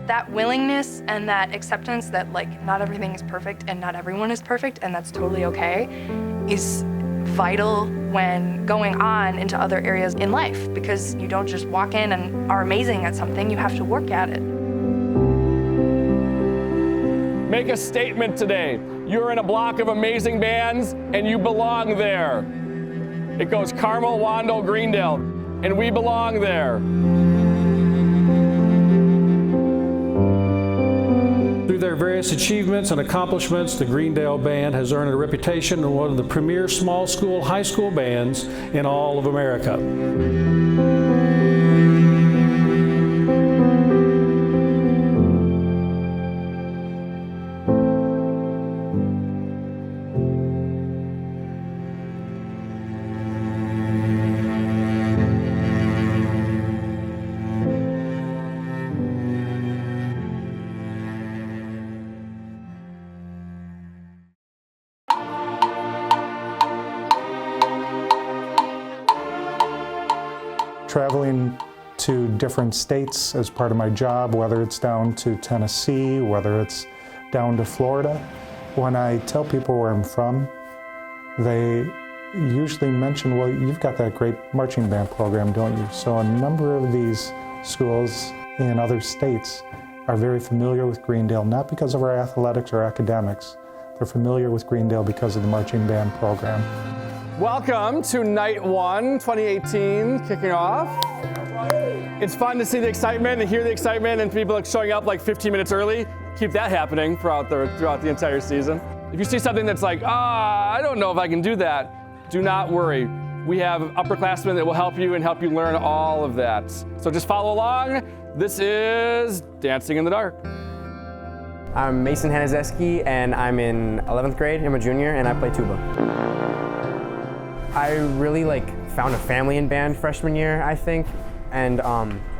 That willingness and that acceptance that like not everything is perfect and not everyone is perfect and that's totally okay is vital when going on into other areas in life, because you don't just walk in and are amazing at something, you have to work at it. Make a statement today. You're in a block of amazing bands and you belong there. It goes Carmel, Wando, Greendale, and we belong there. Through their various achievements and accomplishments, the Greendale Band has earned a reputation as one of the premier small school, high school bands in all of America. Traveling to different states as part of my job, whether it's down to Tennessee, whether it's down to Florida. When I tell people where I'm from, they usually mention, well, you've got that great marching band program, don't you? So a number of these schools in other states are very familiar with Greendale, not because of our athletics or academics. They're familiar with Greendale because of the marching band program. Welcome to night one, 2018, kicking off. It's fun to see the excitement and hear the excitement and people showing up like 15 minutes early. Keep that happening throughout the entire season. If you see something that's like, I don't know if I can do that, do not worry. We have upperclassmen that will help you and help you learn all of that. So just follow along. This is Dancing in the Dark. I'm Mason Hanazeski and I'm in 11th grade. I'm a junior and I play tuba. I really found a family in band freshman year, I think, and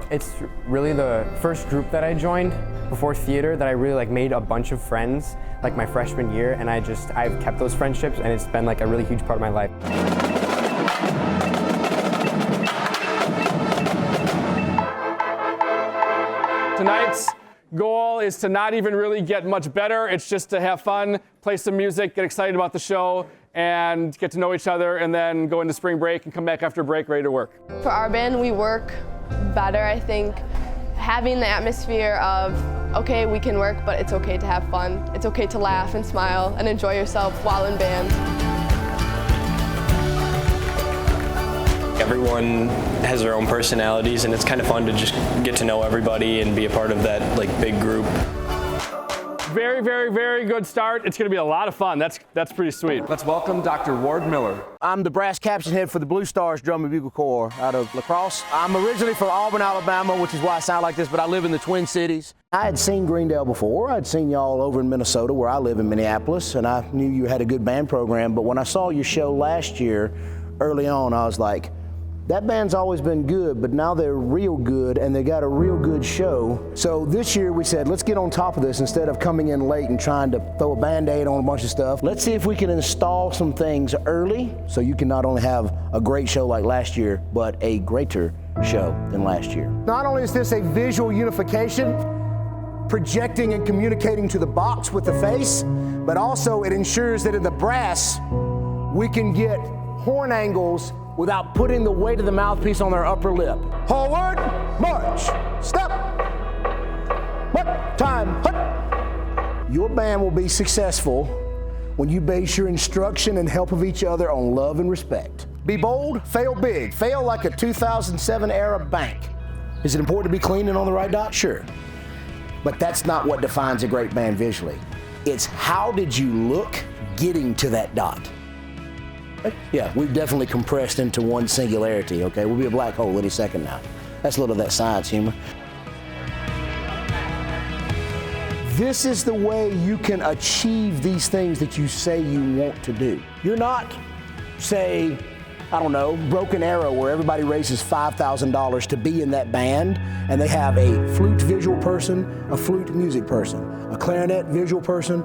it's really the first group that I joined before theater that I really made a bunch of friends my freshman year, and I've kept those friendships, and it's been a really huge part of my life. Tonight's goal is to not even really get much better. It's just to have fun, play some music, get excited about the show, and get to know each other, and then go into spring break and come back after break ready to work. For our band, we work better, I think. Having the atmosphere of, okay, we can work, but it's okay to have fun. It's okay to laugh and smile and enjoy yourself while in band. Everyone has their own personalities, and it's kind of fun to just get to know everybody and be a part of that big group. Very, very, very good start. It's going to be a lot of fun. That's pretty sweet. Let's welcome Dr. Ward Miller. I'm the brass caption head for the Blue Stars Drum and Bugle Corps out of La Crosse. I'm originally from Auburn, Alabama, which is why I sound like this, but I live in the Twin Cities. I had seen Greendale before. I'd seen y'all over in Minnesota, where I live in Minneapolis, and I knew you had a good band program, but when I saw your show last year, early on, I was like, that band's always been good, but now they're real good and they got a real good show. So this year we said, let's get on top of this instead of coming in late and trying to throw a Band-Aid on a bunch of stuff. Let's see if we can install some things early so you can not only have a great show like last year, but a greater show than last year. Not only is this a visual unification, projecting and communicating to the box with the face, but also it ensures that in the brass, we can get horn angles without putting the weight of the mouthpiece on their upper lip. Forward, march, step, what, time, hut. Your band will be successful when you base your instruction and help of each other on love and respect. Be bold, fail big, fail like a 2007 era bank. Is it important to be clean and on the right dot? Sure. but that's not what defines a great band visually. It's how did you look getting to that dot? Yeah, we've definitely compressed into one singularity, okay? We'll be a black hole any second now. That's a little of that science humor. This is the way you can achieve these things that you say you want to do. You're not, say, I don't know, Broken Arrow, where everybody raises $5,000 to be in that band, and they have a flute visual person, a flute music person, a clarinet visual person,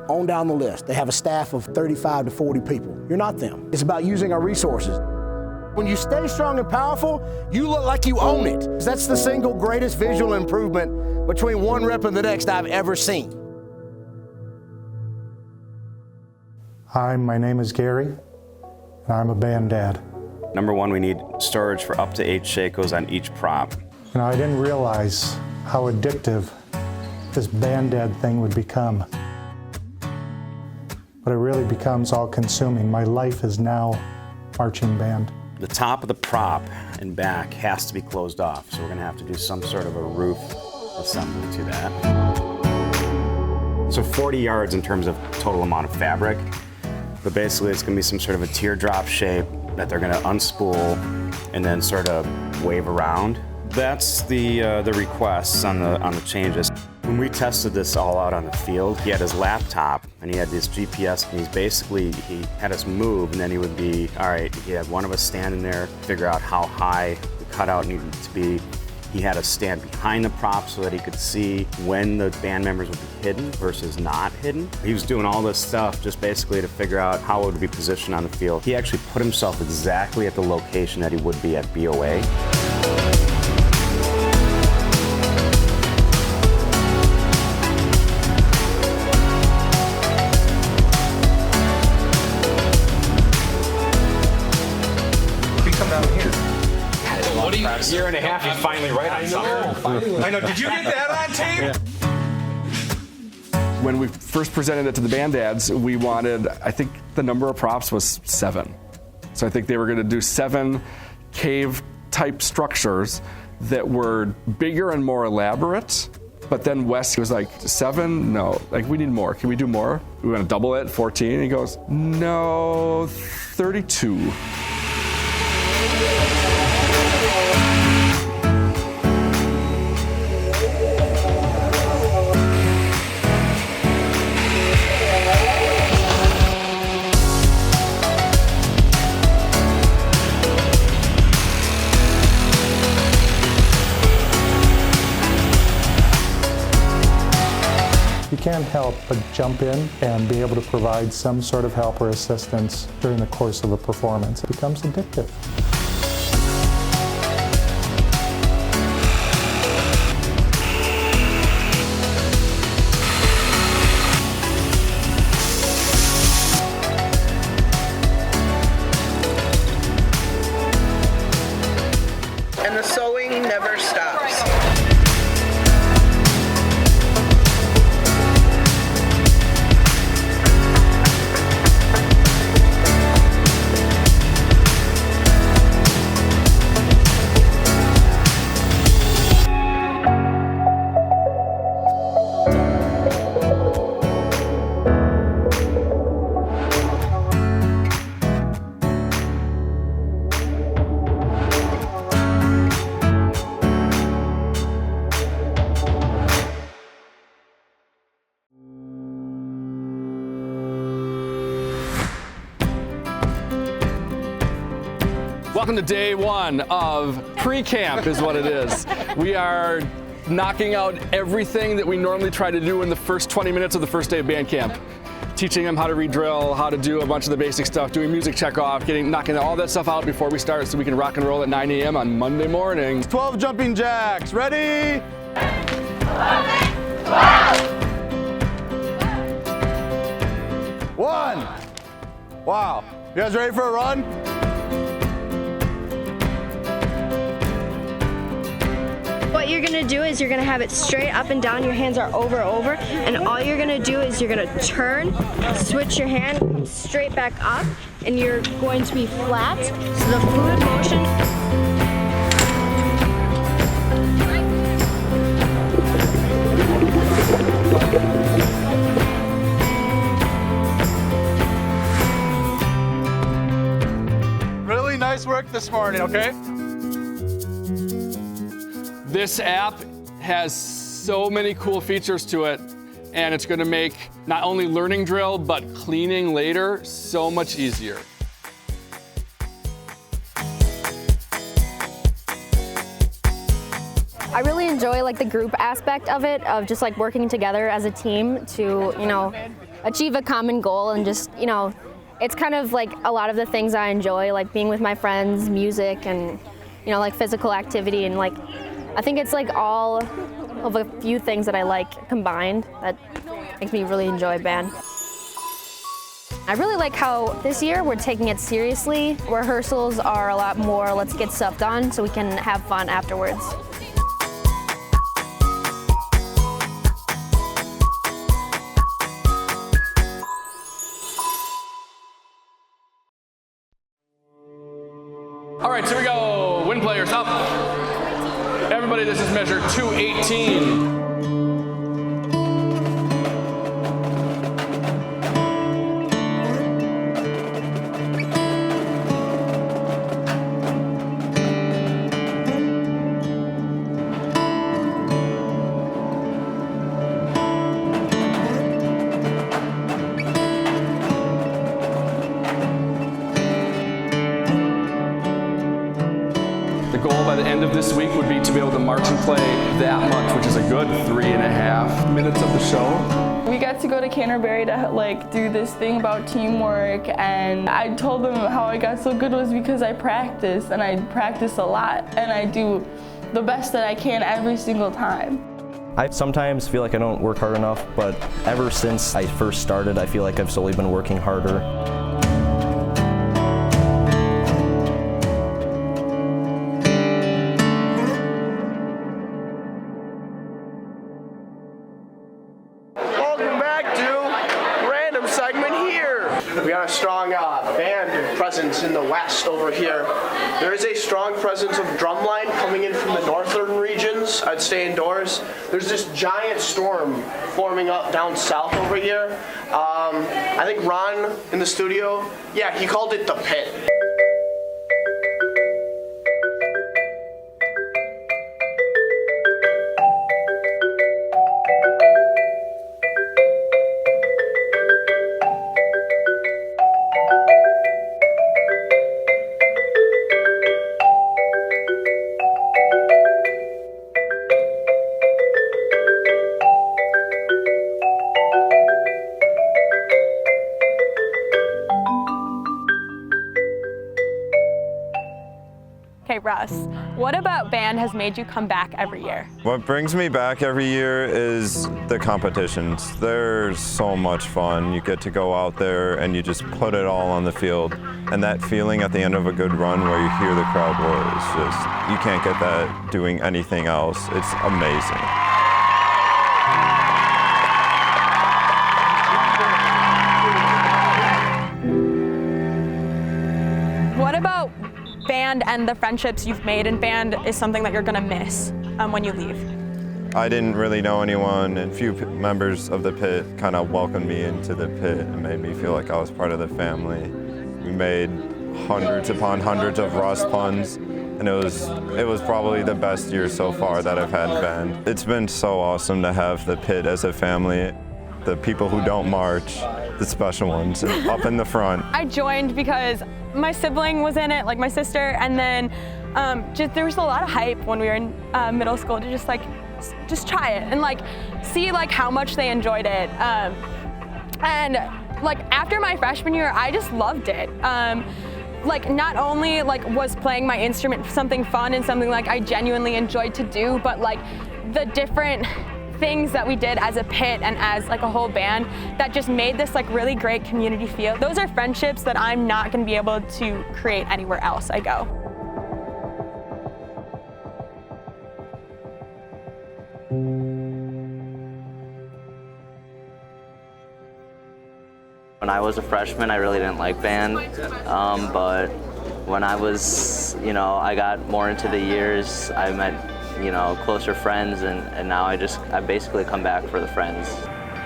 on down the list. They have a staff of 35 to 40 people. You're not them. It's about using our resources. When you stay strong and powerful, you look like you own it. That's the single greatest visual improvement between one rep and the next I've ever seen. Hi, my name is Gary, and I'm a band dad. Number one, we need storage for up to 8 shakos on each prop. You know, I didn't realize how addictive this band dad thing would become. But it really becomes all-consuming. My life is now marching band. The top of the prop and back has to be closed off, so we're gonna have to do some sort of a roof assembly to that. So 40 yards in terms of total amount of fabric, but basically it's gonna be some sort of a teardrop shape that they're gonna unspool and then sort of wave around. That's the requests on the changes. When we tested this all out on the field, he had his laptop and he had this GPS, and he had us move, and then he would be, all right, he had one of us standing there, figure out how high the cutout needed to be. He had us stand behind the prop so that he could see when the band members would be hidden versus not hidden. He was doing all this stuff just basically to figure out how it would be positioned on the field. He actually put himself exactly at the location that he would be at BOA. Year and a half, he's finally right on something. I know. Did you get that on tape? When we first presented it to the band dads, we wanted, I think the number of props was 7. So I think they were going to do 7 cave-type structures that were bigger and more elaborate. But then Wes was like, 7? No, like we need more. Can we do more? We want to double it, 14. And he goes, no, 32. You can't help but jump in and be able to provide some sort of help or assistance during the course of a performance. It becomes addictive. And the sewing never stops. Welcome to day 1 of pre-camp is what it is. We are knocking out everything that we normally try to do in the first 20 minutes of the first day of band camp. Teaching them how to re-drill, how to do a bunch of the basic stuff, doing music check-off, knocking all that stuff out before we start so we can rock and roll at 9 a.m. on Monday morning. 12 jumping jacks, ready? 1. Wow, you guys ready for a run? What you're gonna do is you're gonna have it straight up and down, your hands are over, and all you're gonna do is you're gonna turn, switch your hand, come straight back up, and you're going to be flat. So the fluid motion. this morning, okay? This app has so many cool features to it, and it's going to make not only learning drill, but cleaning later so much easier. I really enjoy like the group aspect of it, of just like working together as a team to, you know, achieve a common goal, and just, you know, it's kind of like a lot of the things I enjoy, like being with my friends, music, and, you know, like physical activity, and like I think it's like all of a few things that I like combined that makes me really enjoy band. I really like how this year we're taking it seriously. Rehearsals are a lot more let's get stuff done so we can have fun afterwards. All right, so here we go. Win players up. Everybody, this is measure 218. This week would be to be able to march and play that much, which is a good 3.5 minutes of the show. We got to go to Canterbury to like do this thing about teamwork, and I told them how I got so good was because I practice, and I practice a lot, and I do the best that I can every single time. I sometimes feel like I don't work hard enough, but ever since I first started, I feel like I've slowly been working harder. We got a strong band presence in the west over here. There is a strong presence of drumline coming in from the northern regions. I'd stay indoors. There's this giant storm forming up down south over here. I think Ron in the studio, yeah, he called it the pit. Okay, Russ, what about band has made you come back every year? What brings me back every year is the competitions. They're so much fun. You get to go out there and you just put it all on the field. And that feeling at the end of a good run where you hear the crowd roar is just, you can't get that doing anything else. It's amazing. What about band and the friendships you've made in band is something that you're gonna miss when you leave? I didn't really know anyone, and few members of the pit kind of welcomed me into the pit and made me feel like I was part of the family. We made hundreds upon hundreds of Ross puns, and it was probably the best year so far that I've had in band. It's been so awesome to have the pit as a family. The people who don't march, the special ones, up in the front. I joined because my sibling was in it, like my sister, and then there was a lot of hype when we were in middle school to just try it and like see like how much they enjoyed it. And like after my freshman year, I just loved it. Like not only like was playing my instrument something fun and something like I genuinely enjoyed to do, but like the different things that we did as a pit and as like a whole band that just made this like really great community feel. Those are friendships that I'm not going to be able to create anywhere else I go. When I was a freshman, I really didn't like band, but when I was, I got more into the years, I met closer friends, and now I basically come back for the friends.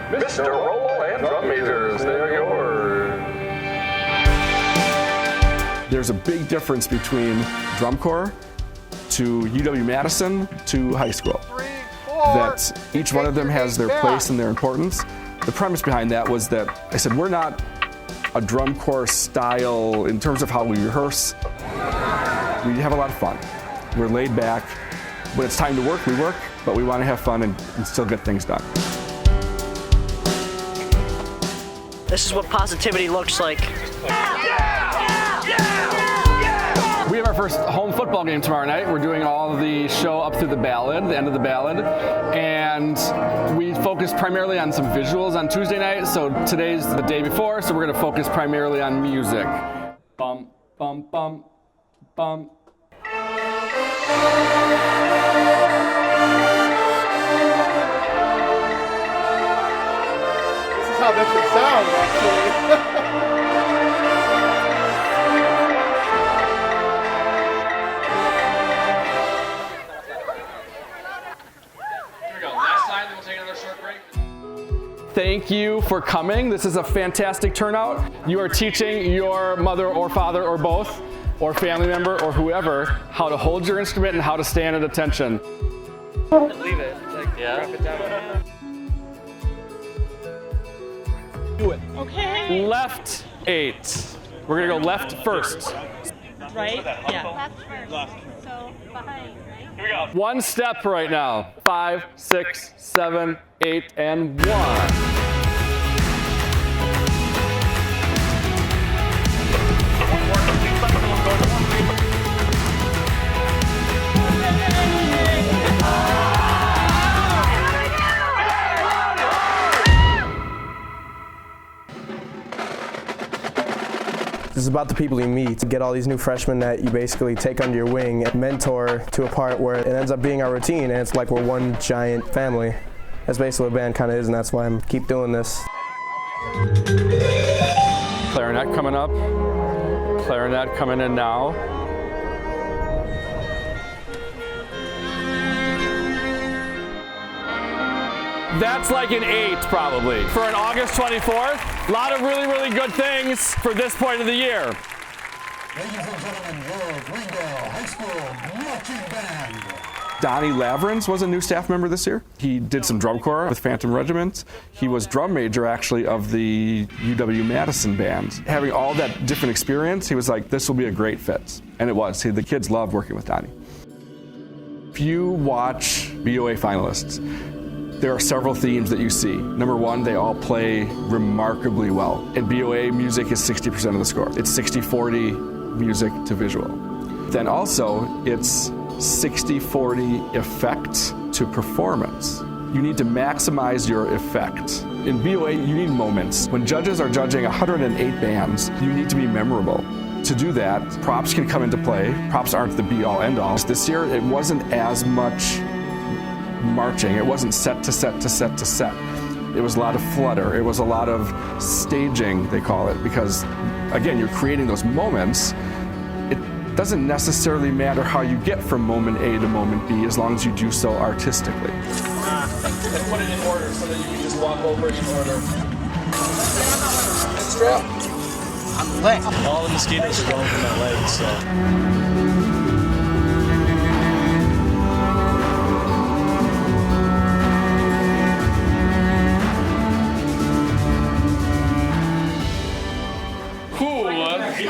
Mr. Roll and drum majors, they're yours. there's a big difference between drum corps to UW-Madison to high school. That each one of them has their place and their importance. The premise behind that was that I said, we're not a drum corps style in terms of how we rehearse. We have a lot of fun. We're laid back. When it's time to work, we work, but we want to have fun and still get things done. This is what positivity looks like. We have our first home football game tomorrow night. We're doing all of the show up through the ballad, the end of the ballad, and we focus primarily on some visuals on Tuesday night. So today's the day before, so we're going to focus primarily on music. Bum, bum, bum, bum. This is how that should sound, actually. Thank you for coming. This is a fantastic turnout. You are teaching your mother or father or both, or family member or whoever, how to hold your instrument and how to stand at attention. Leave it. Like, wrap it down. Do it. Okay. Left 8. We're gonna go left first. Right? Yeah. Left first. So behind, right? Here we go. One step right now. 5, 6, 7, 8, and 1. This is about the people you meet. To get all these new freshmen that you basically take under your wing and mentor to a part where it ends up being our routine, and it's like we're one giant family. That's basically what band kind of is, and that's why I keep doing this. Clarinet coming up. Clarinet coming in now. That's like an 8 probably. For an August 24th, a lot of really, really good things for this point of the year. Ladies and gentlemen, your Greendale High School Marching Band. Donnie Lavrens was a new staff member this year. He did some drum corps with Phantom Regiment. He was drum major actually of the UW-Madison band. Having all that different experience, he was like, this will be a great fit. And it was. The kids loved working with Donnie. If you watch BOA finalists, there are several themes that you see. Number one, they all play remarkably well. And BOA music is 60% of the score. It's 60-40 music to visual. Then also, it's 60-40 effect to performance. You need to maximize your effect. In BOA, you need moments. When judges are judging 108 bands, you need to be memorable. To do that, props can come into play. Props aren't the be-all, end-all. This year, it wasn't as much marching. It wasn't set to set to set to set. It was a lot of flutter. It was a lot of staging, they call it, because again, you're creating those moments. It doesn't necessarily matter how you get from moment A to moment B as long as you do so artistically. And put it in order so that you can just walk over it in order. Strap. I'm lit. All the mosquitoes are going from my legs, so.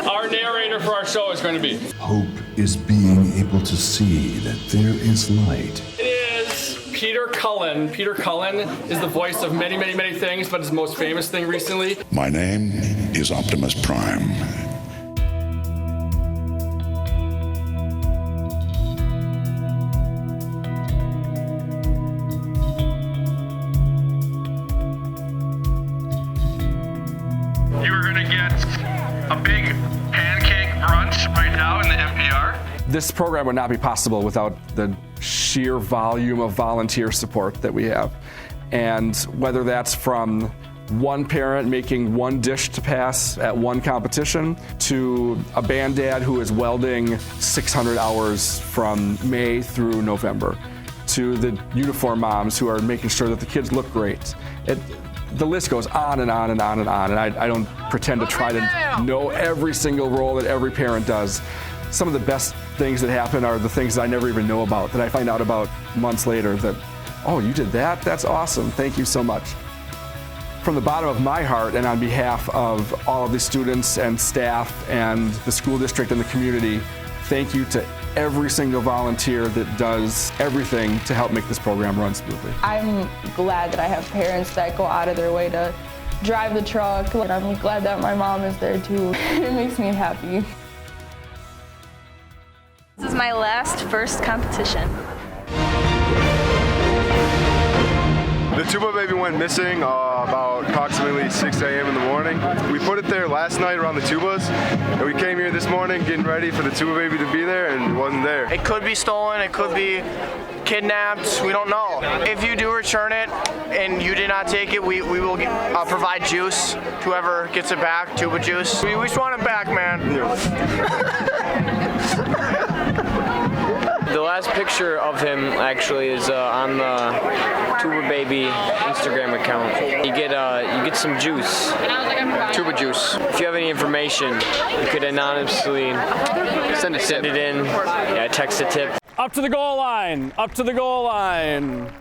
Our narrator for our show is going to be. Hope is being able to see that there is light. It is Peter Cullen. Peter Cullen is the voice of many, many, many things, but his most famous thing recently. My name is Optimus Prime. You're going to get a big pancake brunch right now in the NPR. This program would not be possible without the sheer volume of volunteer support that we have. And whether that's from one parent making one dish to pass at one competition to a band dad who is welding 600 hours from May through November, to the uniform moms who are making sure that the kids look great. The list goes on and on and on and on, and I don't pretend to try to know every single role that every parent does. Some of the best things that happen are the things that I never even know about, that I find out about months later that, oh, you did that? That's awesome. Thank you so much. From the bottom of my heart and on behalf of all of the students and staff and the school district and the community, thank you to every single volunteer that does everything to help make this program run smoothly. I'm glad that I have parents that go out of their way to drive the truck, and I'm glad that my mom is there too. It makes me happy. This is my first competition. The tuba baby went missing about approximately 6 a.m. in the morning. We put it there last night around the tubas, and we came here this morning getting ready for the tuba baby to be there, and it wasn't there. It could be stolen, it could be kidnapped, we don't know. If you do return it and you did not take it, we will provide juice to whoever gets it back, tuba juice. We just want it back, man. The last picture of him actually is on the Tuba Baby Instagram account. You get some juice, tuba juice. If you have any information, you could anonymously send it in. Yeah, text a tip. Up to the goal line. Up to the goal line.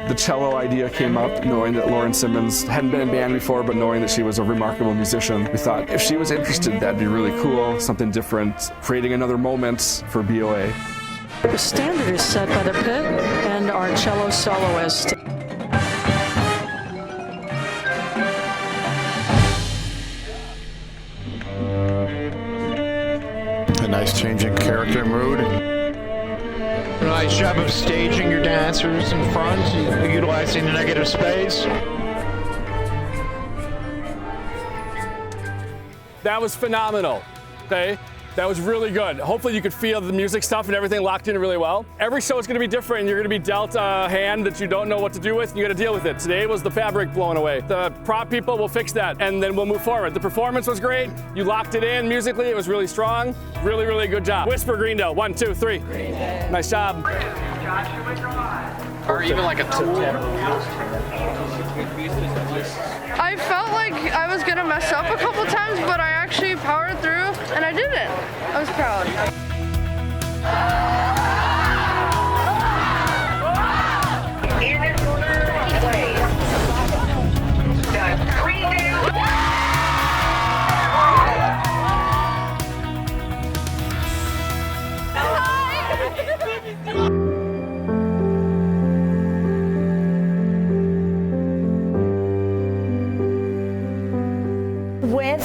The cello idea came up, knowing that Lauren Simmons hadn't been in band before, but knowing that she was a remarkable musician. We thought if she was interested, that'd be really cool, something different, creating another moment for BOA. The standard is set by the pit and our cello soloist. A nice change in character and mood. A nice job of staging your dancers in front, utilizing the negative space. That was phenomenal, okay? That was really good. Hopefully you could feel the music stuff and everything locked in really well. Every show is gonna be different, and you're gonna be dealt a hand that you don't know what to do with, and you gotta deal with it. Today was the fabric blown away. The prop people will fix that, and then we'll move forward. The performance was great. You locked it in musically. It was really strong. Really, really good job. Whisper Greendale, 1, 2, 3. Greendale. Nice job. Or even like a tool. I felt like I was gonna mess up a couple times, but I actually powered through and I did it. I was proud. With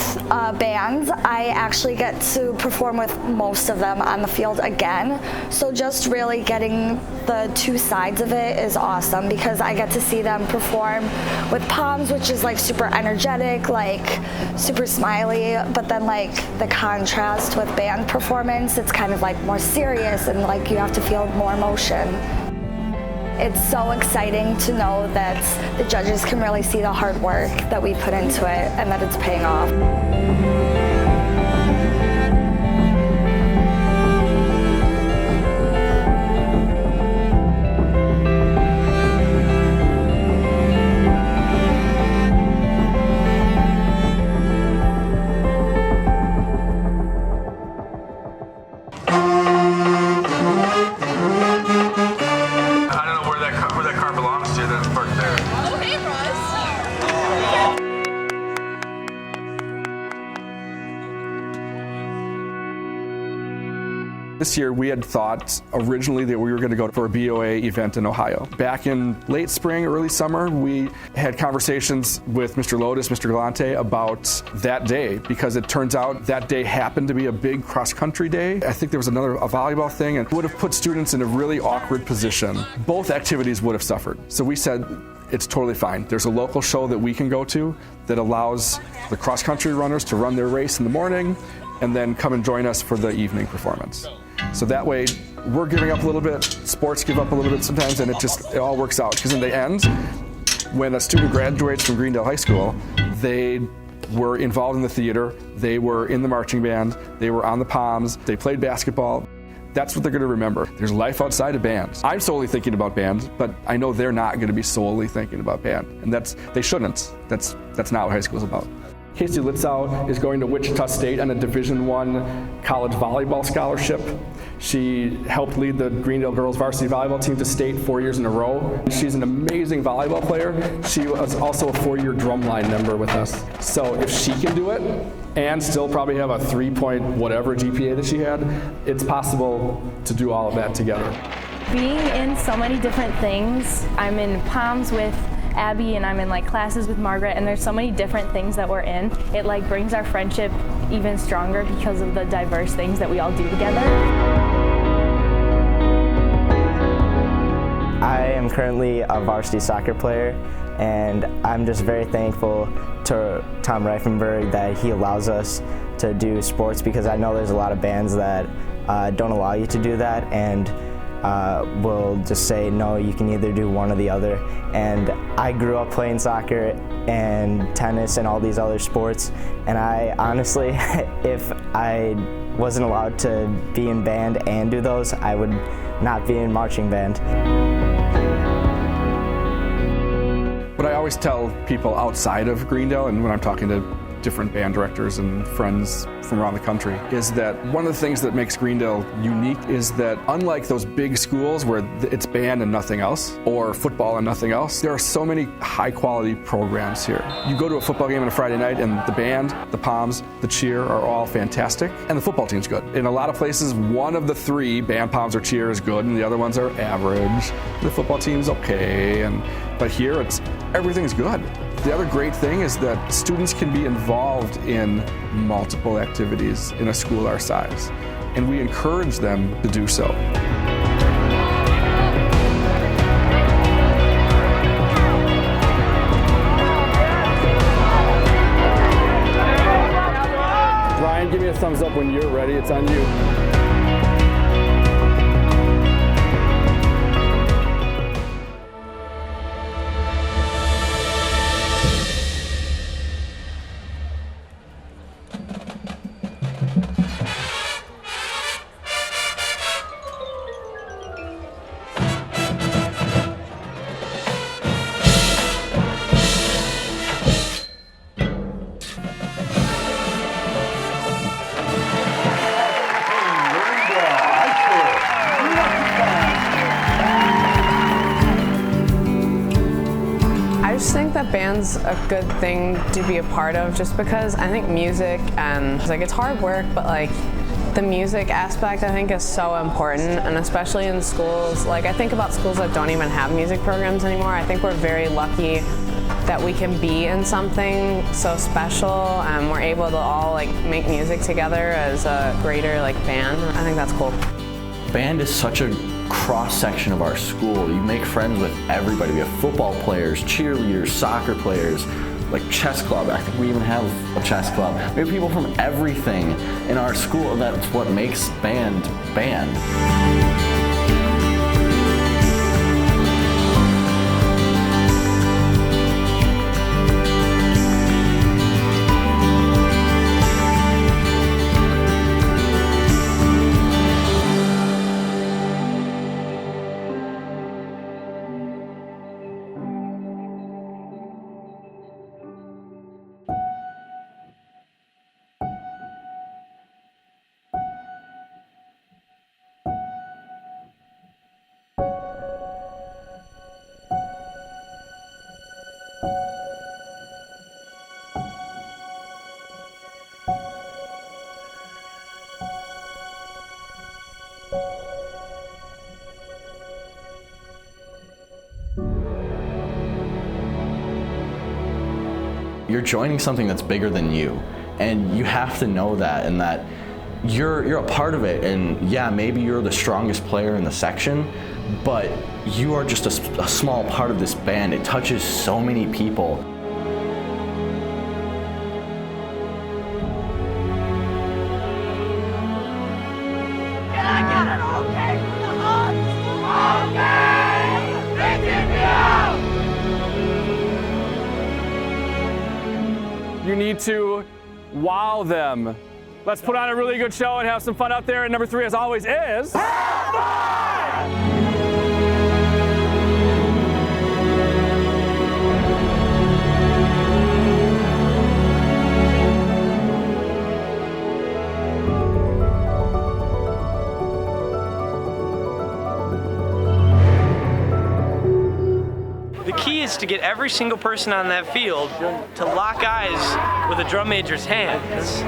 bands, I actually get to perform with most of them on the field again. So just really getting the two sides of it is awesome, because I get to see them perform with Palms, which is like super energetic, like super smiley, but then like the contrast with band performance, it's kind of like more serious and like you have to feel more emotion. It's so exciting to know that the judges can really see the hard work that we put into it and that it's paying off. This year we had thought originally that we were going to go for a BOA event in Ohio. Back in late spring, early summer, we had conversations with Mr. Lotus, Mr. Galante about that day, because it turns out that day happened to be a big cross-country day. I think there was a volleyball thing, and would have put students in a really awkward position. Both activities would have suffered. So we said, it's totally fine. There's a local show that we can go to that allows the cross-country runners to run their race in the morning and then come and join us for the evening performance. So that way, we're giving up a little bit, sports give up a little bit sometimes, and it all works out. Because in the end, when a student graduates from Greendale High School, they were involved in the theater, they were in the marching band, they were on the Palms, they played basketball. That's what they're going to remember. There's life outside of bands. I'm solely thinking about band, but I know they're not going to be solely thinking about band, and they shouldn't. That's not what high school is about. Casey Litzau is going to Wichita State on a Division I college volleyball scholarship. She helped lead the Greendale girls varsity volleyball team to state 4 years in a row. She's an amazing volleyball player. She was also a 4-year drumline member with us. So if she can do it and still probably have a 3-point whatever GPA that she had, it's possible to do all of that together. Being in so many different things, I'm in Palms with Abby and I'm in like classes with Margaret, and there's so many different things that we're in. It like brings our friendship even stronger because of the diverse things that we all do together. I am currently a varsity soccer player, and I'm just very thankful to Tom Reifenberg that he allows us to do sports, because I know there's a lot of bands that don't allow you to do that, and will just say, no, you can either do one or the other. And I grew up playing soccer and tennis and all these other sports, and I honestly, if I wasn't allowed to be in band and do those, I would not be in marching band. What I always tell people outside of Greendale, and when I'm talking to different band directors and friends from around the country, is that one of the things that makes Greendale unique is that unlike those big schools where it's band and nothing else, or football and nothing else, there are so many high quality programs here. You go to a football game on a Friday night and the band, the Palms, the cheer are all fantastic, and the football team's good. In a lot of places, one of the three, band, Palms, or cheer, is good, and the other ones are average. The football team's okay, but here everything's good. The other great thing is that students can be involved in multiple activities in a school our size, and we encourage them to do so. Ryan, give me a thumbs up when you're ready. It's on you. I just think that band's a good thing to be a part of, just because I think music and it's hard work, but the music aspect I think is so important, and especially in schools. I think about schools that don't even have music programs anymore. I think we're very lucky that we can be in something so special, and we're able to all make music together as a greater band. I think that's cool. Band is such a cross-section of our school. You make friends with everybody. We have football players, cheerleaders, soccer players, chess club. I think we even have a chess club. We have people from everything in our school. That's what makes band. You're joining something that's bigger than you, and you have to know that, and that you're a part of it. And yeah, maybe you're the strongest player in the section, but you are just a small part of this band. It touches so many people. Can I get it okay? You need to wow them. Let's put on a really good show and have some fun out there. And number 3, as always, is... Have fun! The key is to get every single person on that field to lock eyes with a drum major's hands.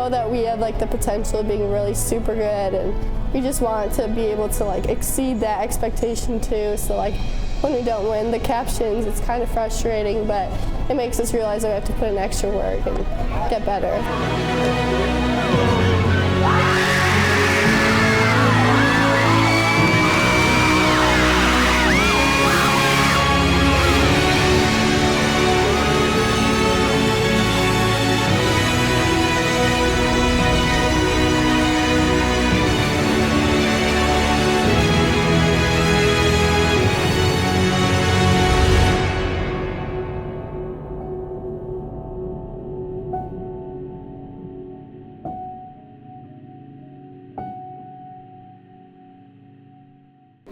That we have like the potential of being really super good, and we just want to be able to like exceed that expectation too. So like when we don't win the captions, it's kind of frustrating, but it makes us realize that we have to put in extra work and get better.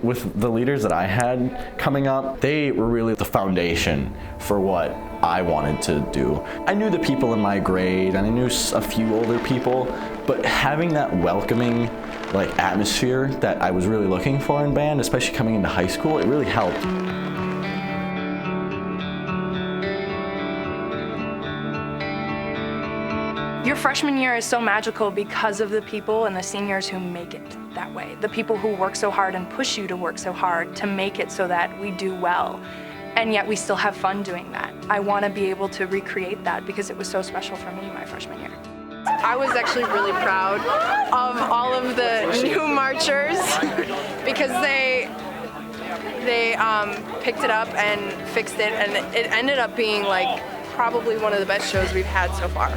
With the leaders that I had coming up, they were really the foundation for what I wanted to do. I knew the people in my grade and I knew a few older people, but having that welcoming atmosphere that I was really looking for in band, especially coming into high school, it really helped. Your freshman year is so magical because of the people and the seniors who make it that way. The people who work so hard and push you to work so hard to make it so that we do well. And yet we still have fun doing that. I want to be able to recreate that because it was so special for me my freshman year. I was actually really proud of all of the new marchers because they picked it up and fixed it, and it ended up being like probably one of the best shows we've had so far.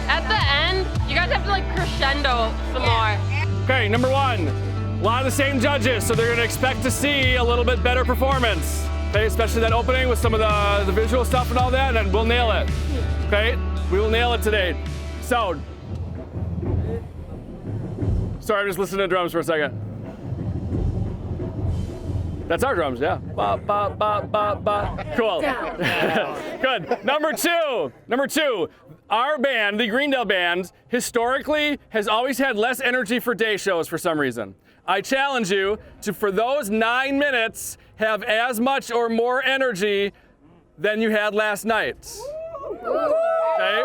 At the end, you guys have to crescendo some more. Okay, number 1, a lot of the same judges, so they're gonna expect to see a little bit better performance. Okay, especially that opening with some of the visual stuff and all that, and we'll nail it. Okay, we will nail it today. So, sorry, I'm just listening to drums for a second. That's our drums, yeah. Ba, ba, ba, ba, ba. Cool. Good. Number two, our band, the Greendale band, historically has always had less energy for day shows for some reason. I challenge you to, for those 9 minutes, have as much or more energy than you had last night. Okay?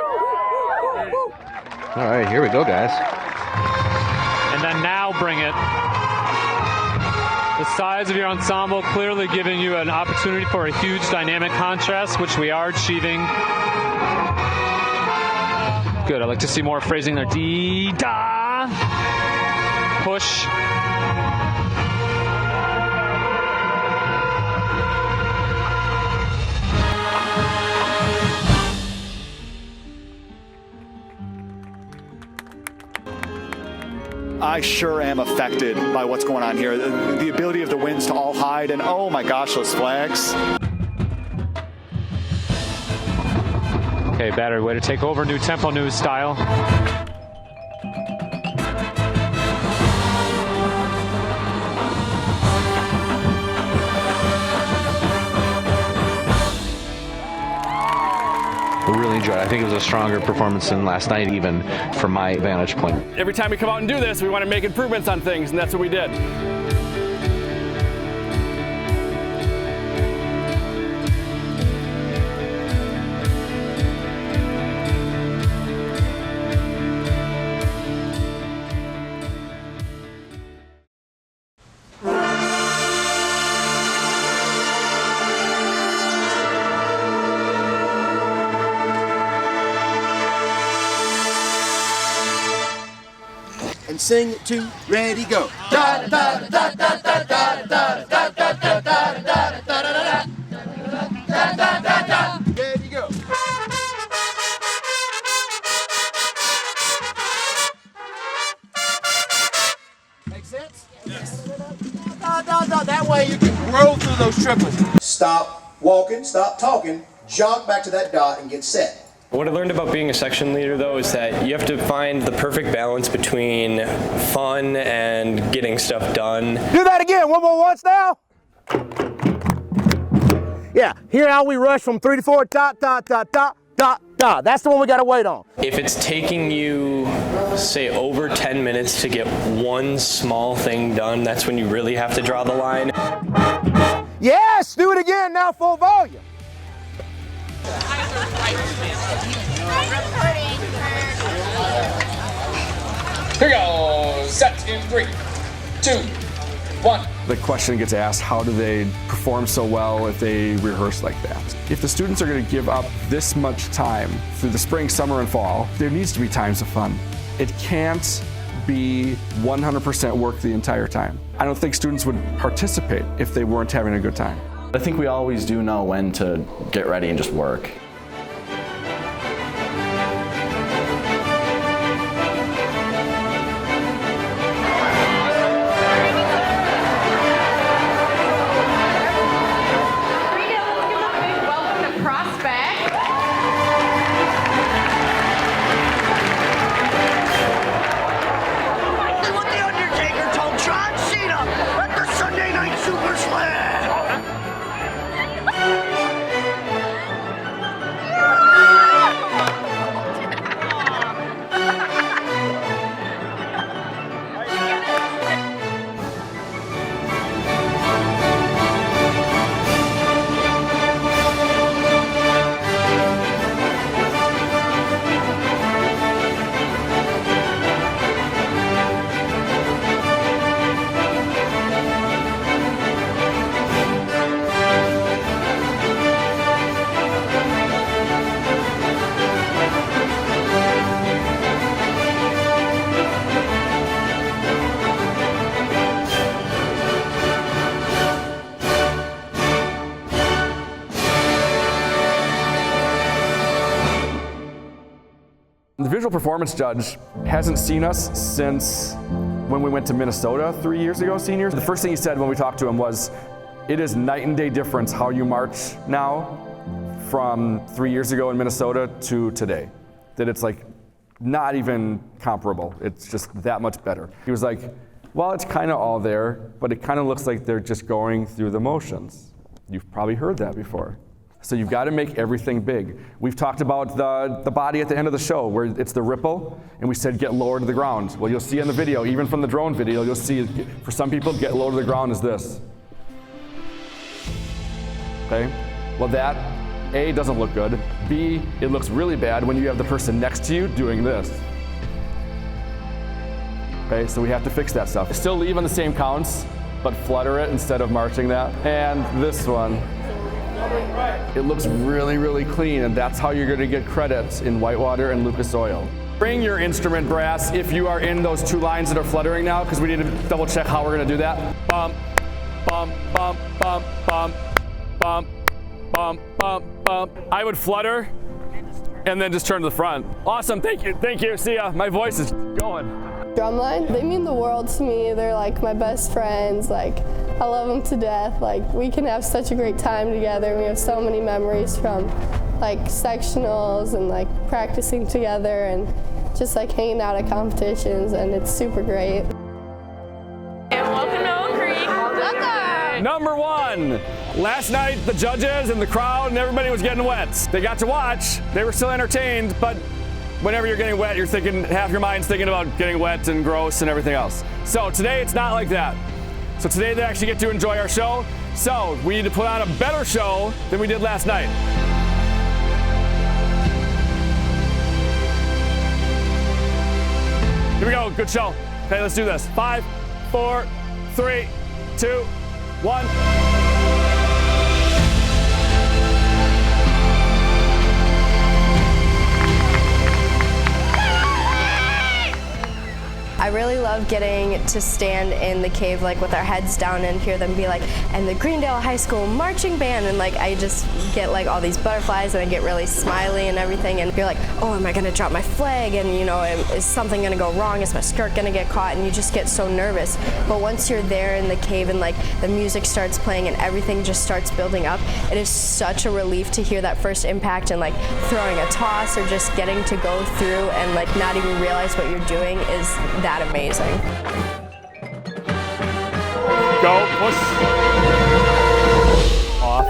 All right, here we go, guys. And then now bring it. The size of your ensemble clearly giving you an opportunity for a huge dynamic contrast, which we are achieving. Good, I'd like to see more phrasing there. Dee, da, push. I sure am affected by what's going on here. The ability of the winds to all hide, and oh my gosh, those flags. Okay, Battery, way to take over, new tempo, new style. I really enjoyed it. think it was a stronger performance than last night, even from my vantage point. Every time we come out and do this, we want to make improvements on things, and that's what we did. And sing it to ready go. Da da da da da da da da da da da da da da da da da. Ready go. Make sense? Yes. Da da da. That way you can grow through those triplets. Stop walking, stop talking, jog back to that dot and get set. What I learned about being a section leader, though, is that you have to find the perfect balance between fun and getting stuff done. Do that again, one more once now. Yeah, here how we rush from 3 to 4, dot, dot, dot, dot, dot, dot. That's the one we gotta wait on. If it's taking you, say, over 10 minutes to get one small thing done, that's when you really have to draw the line. Yes, do it again now, full volume. Here we go. Set in 3, 2, 1. The question gets asked, how do they perform so well if they rehearse like that? If the students are going to give up this much time through the spring, summer, and fall, there needs to be times of fun. It can't be 100% work the entire time. I don't think students would participate if they weren't having a good time. I think we always do know when to get ready and just work. The visual performance judge hasn't seen us since when we went to Minnesota 3 years ago, seniors. The first thing he said when we talked to him was, it is night and day difference how you march now from 3 years ago in Minnesota to today. That it's like not even comparable. It's just that much better. He was like, well, it's kind of all there, but it kind of looks like they're just going through the motions. You've probably heard that before. So you've got to make everything big. We've talked about the body at the end of the show where it's the ripple, and we said get lower to the ground. Well, you'll see in the video, even from the drone video, you'll see for some people, get low to the ground is this. Okay? Well, that, A, doesn't look good. B, it looks really bad when you have the person next to you doing this. Okay, so we have to fix that stuff. Still leave on the same counts, but flutter it instead of marching that. And this one. It looks really, really clean, and that's how you're going to get credits in Whitewater and Lucas Oil. Bring your instrument brass if you are in those two lines that are fluttering now, because we need to double check how we're going to do that. Bump, bump, bump, bump, bump, bump, bump, bump, bump. I would flutter and then just turn to the front. Awesome, thank you, see ya. My voice is going. Drumline, they mean the world to me. They're like my best friends. Like, I love them to death. Like, we can have such a great time together. We have so many memories from like sectionals and like practicing together and just like hanging out at competitions, and it's super great. And welcome to Oak Creek. Welcome. Number 1. Last night, the judges and the crowd and everybody was getting wet. They got to watch. They were still entertained, but whenever you're getting wet, you're thinking, half your mind's thinking about getting wet and gross and everything else. So today, it's not like that. So today, they actually get to enjoy our show. So we need to put on a better show than we did last night. Here we go, good show. Okay, let's do this. 5, 4, 3, 2, 1. I really love getting to stand in the cave like with our heads down and hear them be like, and the Greendale High School marching band, and like I just get like all these butterflies and I get really smiley and everything, and you're like, oh, am I gonna drop my flag, and you know, is something gonna go wrong, is my skirt gonna get caught, and you just get so nervous. But once you're there in the cave and like the music starts playing and everything just starts building up, it is such a relief to hear that first impact, and like throwing a toss or just getting to go through and like not even realize what you're doing is that amazing. Go, push. Off.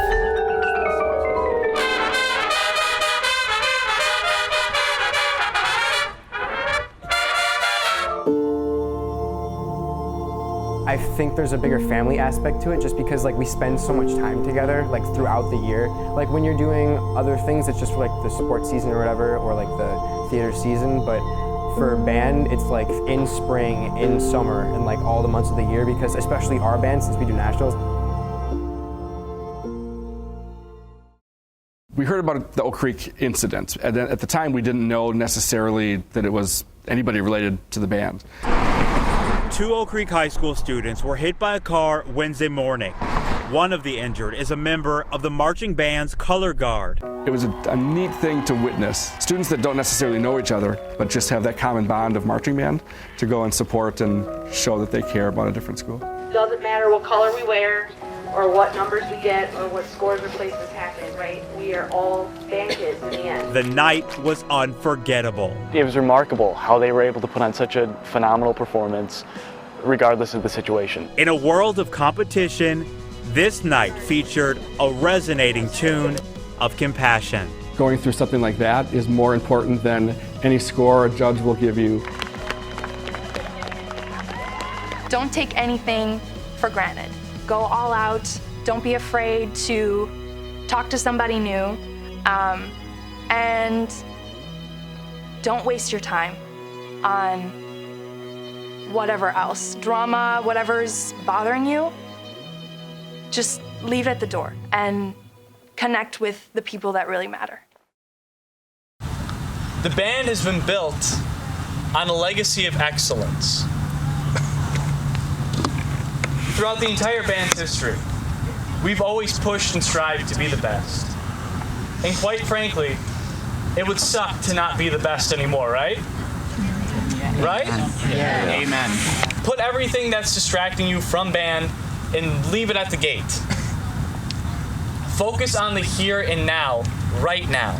I think there's a bigger family aspect to it just because like we spend so much time together like throughout the year. Like when you're doing other things, it's just for like the sports season or whatever, or like the theater season, but for band, it's like in spring, in summer, and like all the months of the year, because especially our band, since we do nationals. We heard about the Oak Creek incident, and at the time we didn't know necessarily that it was anybody related to the band. 2 Oak Creek High School students were hit by a car Wednesday morning. One of the injured is a member of the marching band's color guard. It was a neat thing to witness. Students that don't necessarily know each other, but just have that common bond of marching band to go and support and show that they care about a different school. Doesn't matter what color we wear or what numbers we get or what scores or places happen, right? We are all band kids in the end. The night was unforgettable. It was remarkable how they were able to put on such a phenomenal performance regardless of the situation. In a world of competition, this night featured a resonating tune of compassion. Going through something like that is more important than any score a judge will give you. Don't take anything for granted. Go all out. Don't be afraid to talk to somebody new. And don't waste your time on whatever else. Drama, whatever's bothering you, just leave it at the door and connect with the people that really matter. The band has been built on a legacy of excellence. Throughout the entire band's history, we've always pushed and strived to be the best. And quite frankly, it would suck to not be the best anymore, right? Right? Yeah. Amen. Put everything that's distracting you from band and leave it at the gate. Focus on the here and now, right now.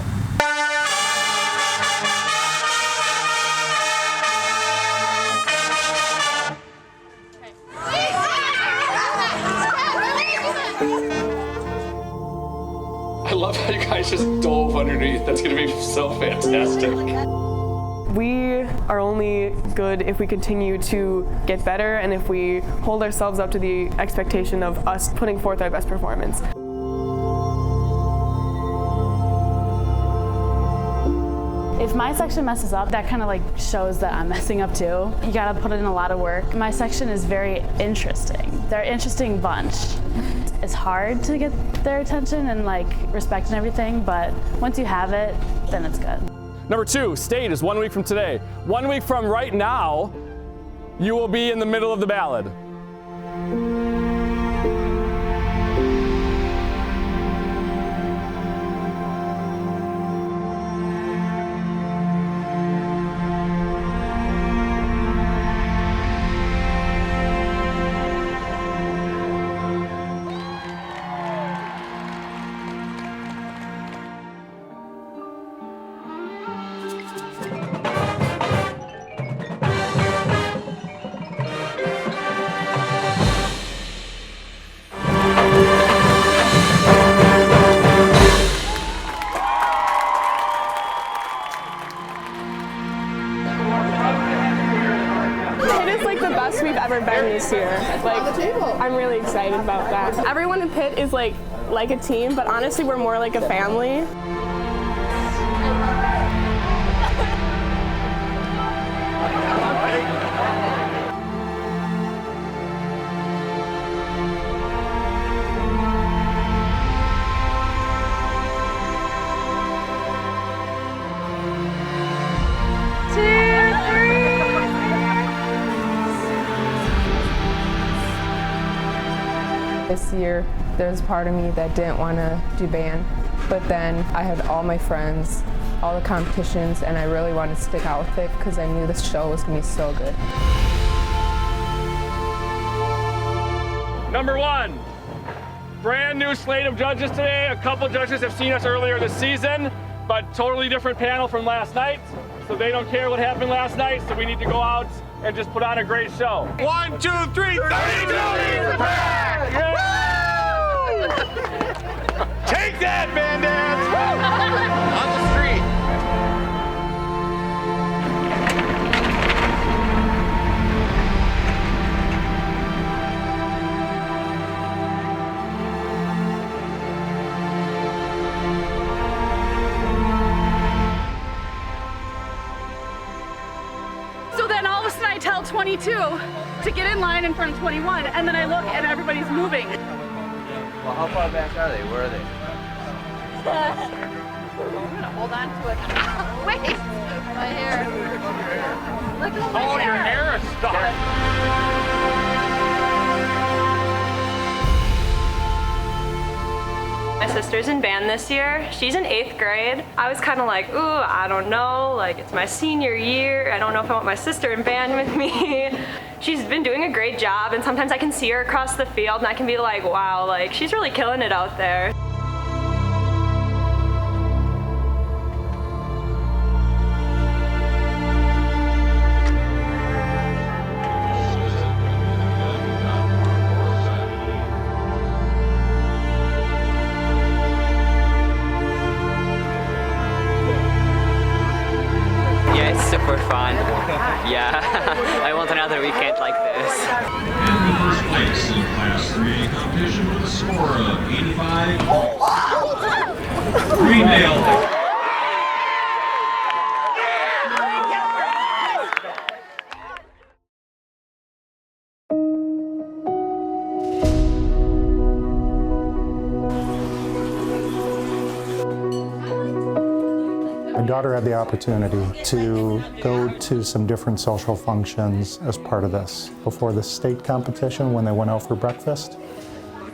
I love how you guys just dove underneath. That's going to be so fantastic. We are only good if we continue to get better and if we hold ourselves up to the expectation of us putting forth our best performance. If my section messes up, that kind of like shows that I'm messing up too. You gotta put in a lot of work. My section is very interesting. They're an interesting bunch. It's hard to get their attention and like respect and everything, but once you have it, then it's good. Number 2, state is 1 week from today. 1 week from right now, you will be in the middle of the ballad. best we've ever been this year. Like, I'm really excited about that. Everyone in Pitt is like a team, but honestly, we're more like a family. This year, there's a part of me that didn't want to do band, but then I had all my friends, all the competitions, and I really wanted to stick out with it because I knew this show was going to be so good. Number one, brand new slate of judges today. A couple judges have seen us earlier this season, but totally different panel from last night. So they don't care what happened last night, so we need to go out and just put on a great show. 1, 2, 3, 32 years of back! Take that, Bandits! On the street. So then all of a sudden I tell 22 to get in line in front of 21, and then I look and everybody's moving. Well, how far back are they? Where are they? I'm gonna hold on to it. Wait, my hair. Look at my hair. Your hair is stuck. My sister's in band this year. She's in 8th grade. I was kind of like, ooh, I don't know. Like, it's my senior year. I don't know if I want my sister in band with me. She's been doing a great job, and sometimes I can see her across the field, and I can be like, wow, like, she's really killing it out there. Yeah, it's super fun. Yeah, I want another weekend like this. And in first place in Class 3A competition with a score of 85. Greendale. My daughter had the opportunity to go to some different social functions as part of this. Before the state competition, when they went out for breakfast,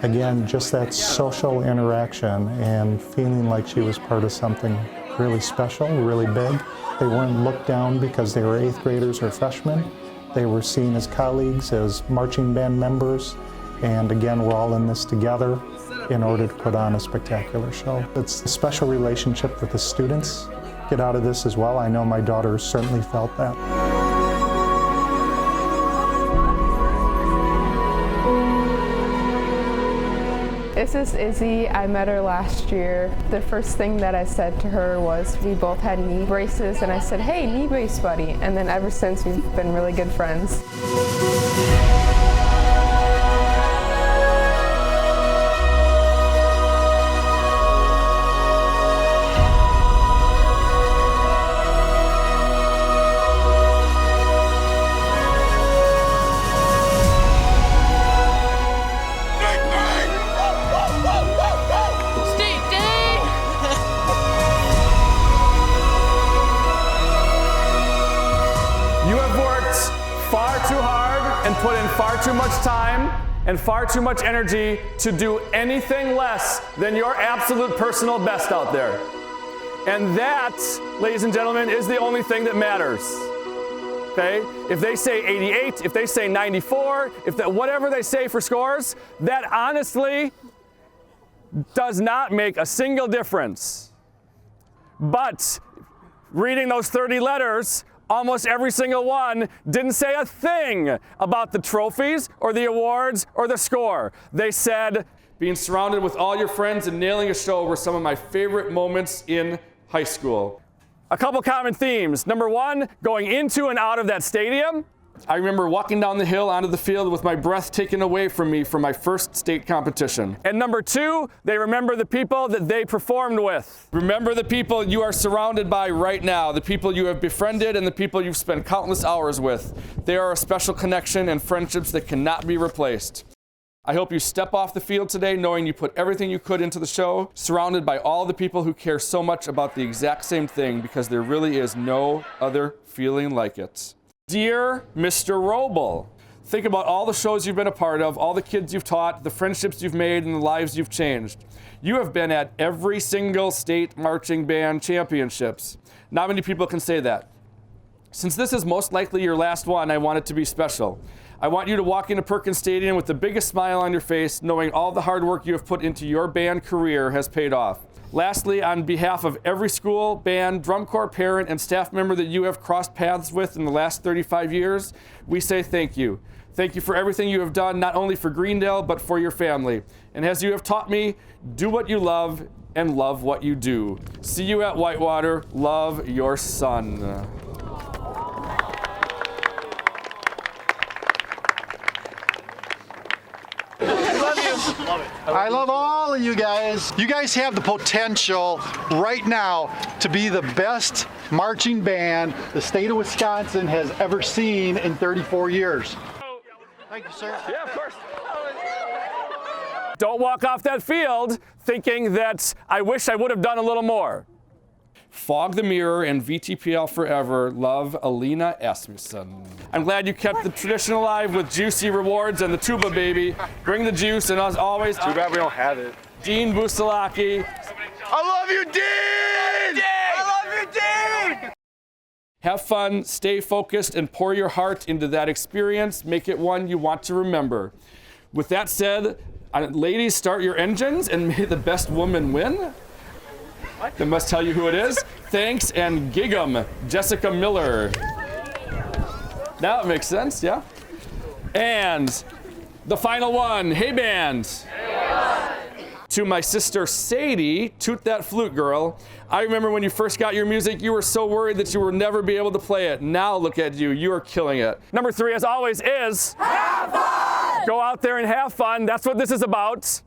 again, just that social interaction and feeling like she was part of something really special, really big. They weren't looked down because they were 8th graders or freshmen. They were seen as colleagues, as marching band members, and again, we're all in this together in order to put on a spectacular show. It's a special relationship with the students get out of this as well. I know my daughter certainly felt that. This is Izzy. I met her last year. The first thing that I said to her was we both had knee braces, and I said, hey, knee brace buddy. And then ever since, we've been really good friends. Put in far too much time and far too much energy to do anything less than your absolute personal best out there. And that, ladies and gentlemen, is the only thing that matters. Okay? If they say 88, if they say 94, whatever they say for scores, that honestly does not make a single difference. But reading those 30 letters, almost every single one didn't say a thing about the trophies or the awards or the score. They said, being surrounded with all your friends and nailing a show were some of my favorite moments in high school. A couple common themes. Number one, going into and out of that stadium. I remember walking down the hill onto the field with my breath taken away from me for my first state competition. And number 2, they remember the people that they performed with. Remember the people you are surrounded by right now, the people you have befriended and the people you've spent countless hours with. They are a special connection and friendships that cannot be replaced. I hope you step off the field today knowing you put everything you could into the show, surrounded by all the people who care so much about the exact same thing, because there really is no other feeling like it. Dear Mr. Roble, think about all the shows you've been a part of, all the kids you've taught, the friendships you've made, and the lives you've changed. You have been at every single state marching band championships. Not many people can say that. Since this is most likely your last one, I want it to be special. I want you to walk into Perkins Stadium with the biggest smile on your face, knowing all the hard work you have put into your band career has paid off. Lastly, on behalf of every school, band, drum corps parent, and staff member that you have crossed paths with in the last 35 years, we say thank you. Thank you for everything you have done, not only for Greendale, but for your family. And as you have taught me, do what you love and love what you do. See you at Whitewater. Love, your son. I love all of you guys. You guys have the potential right now to be the best marching band the state of Wisconsin has ever seen in 34 years. Thank you, sir. Yeah, of course. Don't walk off that field thinking that I wish I would have done a little more. Fog the Mirror and VTPL Forever. Love, Alina Asmussen. I'm glad you kept the tradition alive with juicy rewards and the tuba baby. Bring the juice, and as always, too bad we don't have it. Dean Busalaki. I love you, Dean! I love you, Dean! Have fun, stay focused, and pour your heart into that experience. Make it one you want to remember. With that said, ladies, start your engines, and may the best woman win. I must tell you who it is. Thanks, and gig 'em, Jessica Miller. Now it makes sense, yeah? And the final one, hey band. To my sister Sadie, toot that flute girl. I remember when you first got your music, you were so worried that you would never be able to play it. Now look at you, you are killing it. Number 3, as always, is have fun! Go out there and have fun. That's what this is about.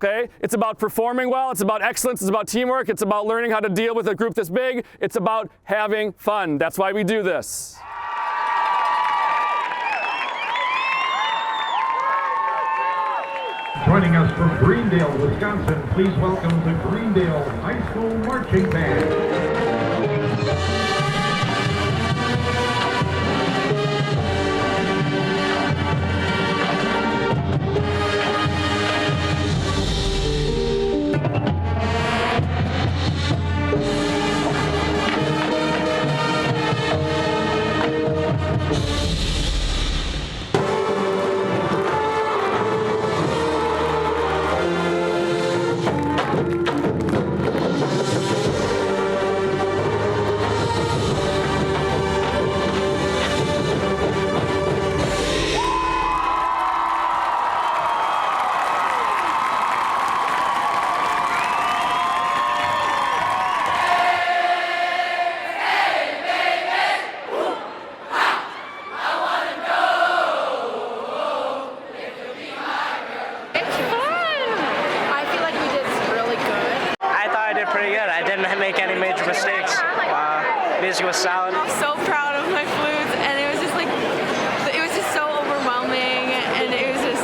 Okay? It's about performing well, it's about excellence, it's about teamwork, it's about learning how to deal with a group this big, it's about having fun. That's why we do this. Joining us from Greendale, Wisconsin, please welcome the Greendale High School Marching Band. Music was solid. I'm so proud of my flutes, and it was just like, it was just so overwhelming, and it was just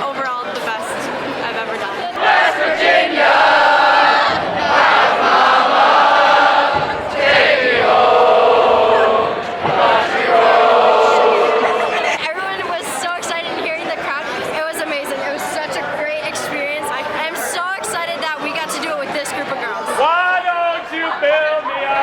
overall the best I've ever done. West Virginia, mama, take me home, country road. Everyone was so excited hearing the crowd. It was amazing. It was such a great experience. I'm so excited that we got to do it with this group of girls. Why don't you build me up?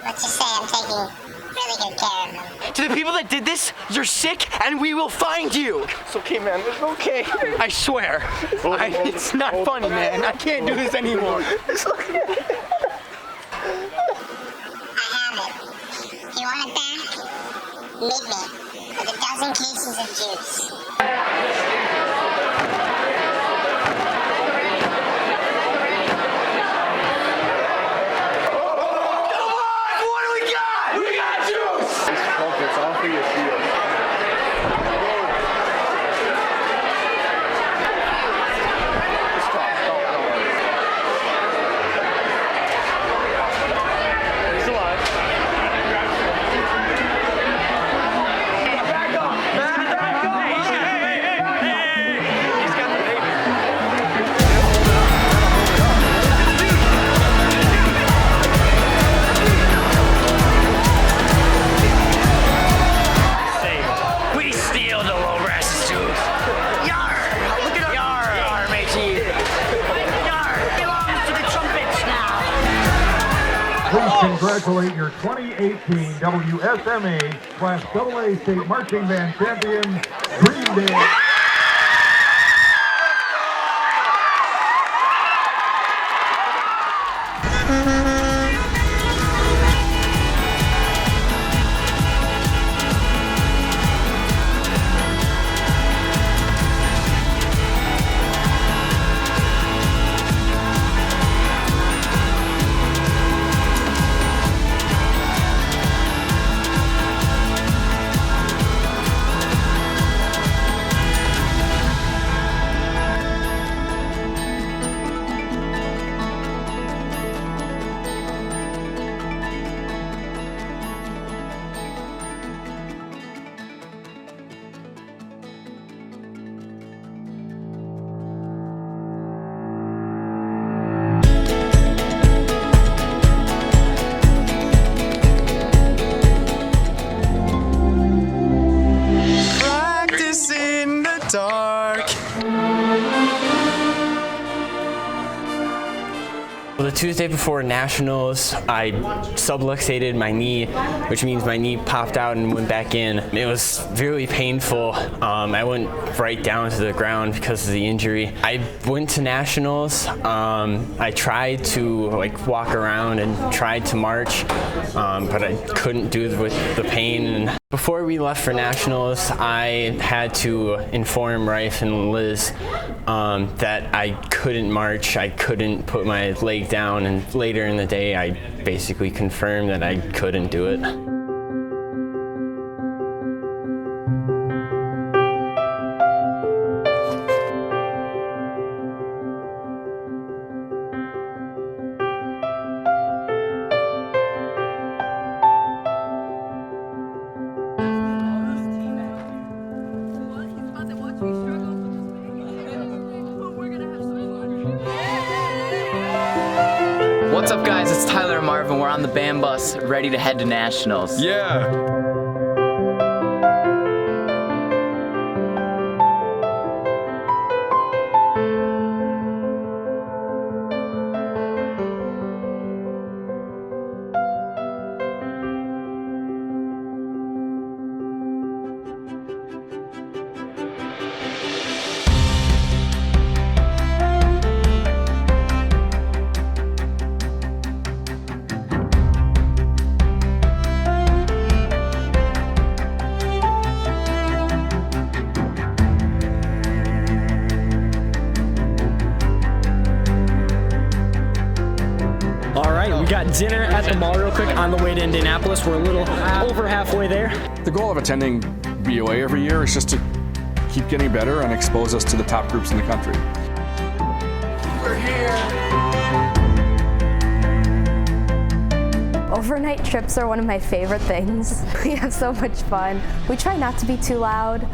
Let's just say I'm taking really good care of them. To the people that did this, you're sick and we will find you. It's okay, man. It's okay. I swear. It's not funny, man. I can't do this anymore. It's okay. I have it. You want it back? Meet me with a dozen cases of juice. Congratulate your 2018 WSMA Class AA State Marching Band champion, Greendale. Well, the Tuesday before Nationals, I subluxated my knee, which means my knee popped out and went back in. It was really painful. I went right down to the ground because of the injury. I went to Nationals. I tried to walk around and tried to march, but I couldn't do it with the pain. And before we left for Nationals, I had to inform Rife and Liz that I couldn't march, I couldn't put my leg down, and later in the day I basically confirmed that I couldn't do it. What's up, guys? It's Tyler and Marvin. We're on the band bus, ready to head to Nationals. Yeah! We got dinner at the mall real quick on the way to Indianapolis. We're a little over halfway there. The goal of attending BOA every year is just to keep getting better and expose us to the top groups in the country. We're here. Overnight trips are one of my favorite things. We have so much fun. We try not to be too loud